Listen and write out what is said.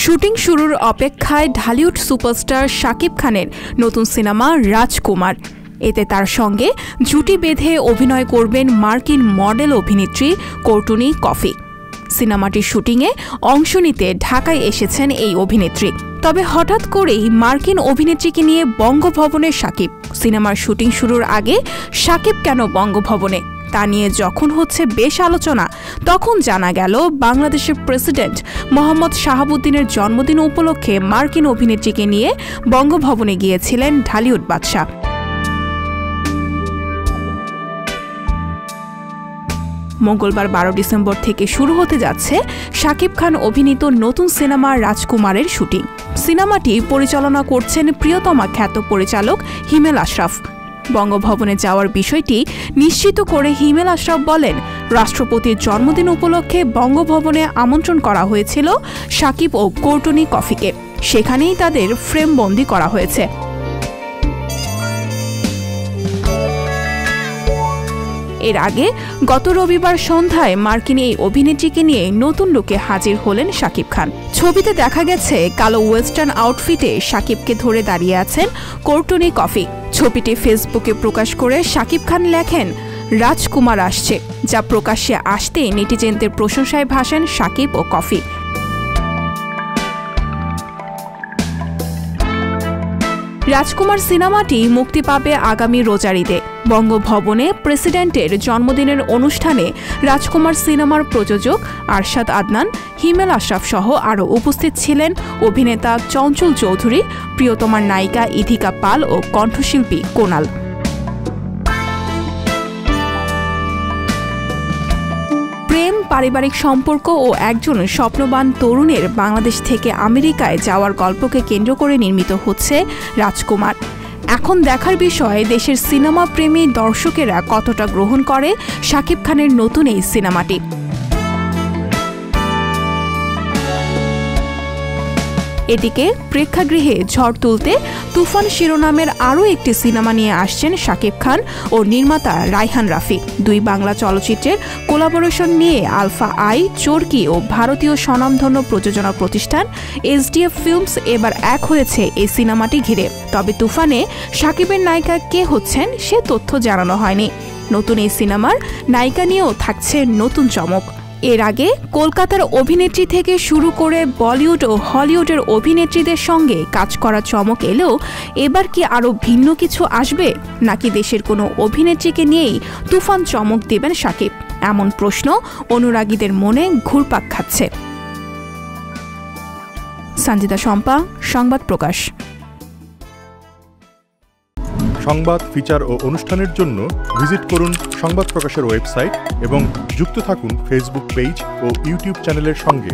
Shooting শুরুর অপেক্ষায় Dhallywood superstar Shakib খানের নতুন সিনেমা রাজকুমার। এতে তার সঙ্গে জুটি বেঁধে অভিনয় করবেন মার্কিন মডেল অভিনেত্রী কৌটুনি কফি। সিনেমাটির শুটিংয়ে অংশ নিতে ঢাকায় এসেছেন এই অভিনেত্রী। তবে হঠাৎ করেই মার্কিন অভিনেত্রীকে নিয়ে বঙ্গভবনে শাকিব। সিনেমার শুটিং শুরুর আগে শাকিব কেন বঙ্গভবনে তা নিয়ে যখন হচ্ছে বেশ আলোচনা, তখন জানা গেল বাংলাদেশের প্রেসিডেন্ট মোহাম্মদ শাহাবুদ্দিনের জন্মদিন উপলক্ষে মার্কিন অভিনেত্রীকে নিয়ে বঙ্গভবনে গিয়েছিলেন ঢালিউড বাদশা। মঙ্গলবার 12 ডিসেম্বর থেকে শুরু হতে যাচ্ছে শাকিব খান অভিনীত নতুন সিনেমা রাজকুমারের শুটিং। সিনেমাটি পরিচালনা করছেন প্রিয়তমা খ্যাত পরিচালক হিমেল আশরাফ। বঙ্গভবনে যাওয়ার বিষয়টি নিশ্চিত করে হিমেল আশরাফ বলেন, রাষ্ট্রপতির জন্মদিন উপলক্ষে বঙ্গভবনে আমন্ত্রণ করা হয়েছিল শাকিব ও কৌটুনি কফিকে। সেখানেই তাদের ফ্রেমবন্দি করা হয়েছে। এর আগে গত রবিবার সন্ধ্যায় মার্কিন এই অভিনেত্রীকে নিয়ে নতুন লুকে হাজির হলেন শাকিব খান। ছবিতে দেখা গেছে কালো ওয়েস্টার্ন আউটফিটে শাকিবকে ধরে দাঁড়িয়ে আছেন কৌটুনি কফি। ছবিটি ফেসবুকে প্রকাশ করে শাকিব খান লেখেন, রাজকুমার আসছে, যা প্রকাশ্যে আসতেই নেটিজেনদের প্রশংসায় ভাসেন শাকিব ও কফি। রাজকুমার সিনেমাটি মুক্তি পাবে আগামী রোজার ঈদে। বঙ্গভবনে প্রেসিডেন্টের জন্মদিনের অনুষ্ঠানে রাজকুমার সিনেমার প্রযোজক আরশাদ আদনান, হিমেল আশরাফ সহ আরও উপস্থিত ছিলেন অভিনেতা চঞ্চল চৌধুরী, প্রিয়তমার নায়িকা ইথিকা পাল ও কণ্ঠশিল্পী কোনাল। প্রেম, পারিবারিক সম্পর্ক ও একজন স্বপ্নবান তরুণের বাংলাদেশ থেকে আমেরিকায় যাওয়ার গল্পকে কেন্দ্র করে নির্মিত হচ্ছে রাজকুমার। এখন দেখার বিষয় দেশের সিনেমা প্রেমী দর্শকেরা কতটা গ্রহণ করে শাকিব খানের নতুন এই সিনেমাটি। এদিকে প্রেক্ষাগৃহে ঝড় তুলতে তুফান শিরোনামের আরও একটি সিনেমা নিয়ে আসছেন শাকিব খান ও নির্মাতা রায়হান রাফি। দুই বাংলা চলচ্চিত্রের কোলাবোরেশন নিয়ে আলফা আই, চরকি ও ভারতীয় স্বনামধন্য প্রযোজনা প্রতিষ্ঠান এসডিএফ ফিল্মস এবার এক হয়েছে এই সিনেমাটি ঘিরে। তবে তুফানে শাকিবের নায়িকা কে হচ্ছেন সে তথ্য জানানো হয়নি। নতুন এই সিনেমার নায়িকা নিয়েও থাকছে নতুন চমক। এর আগে কলকাতার অভিনেত্রী থেকে শুরু করে বলিউড ও হলিউডের অভিনেত্রীদের সঙ্গে কাজ করা চমক এলেও এবার কি আরও ভিন্ন কিছু আসবে, নাকি দেশের কোনো অভিনেত্রীকে নিয়েই তুফান চমক দেবেন শাকিব? এমন প্রশ্ন অনুরাগীদের মনে ঘুরপাক খাচ্ছে। সঞ্জিতা শম্পা, সংবাদ প্রকাশ। সংবাদ, ফিচার ও অনুষ্ঠানের জন্য ভিজিট করুন সংবাদ প্রকাশের ওয়েবসাইট এবং যুক্ত থাকুন ফেসবুক পেজ ও ইউটিউব চ্যানেলের সঙ্গে।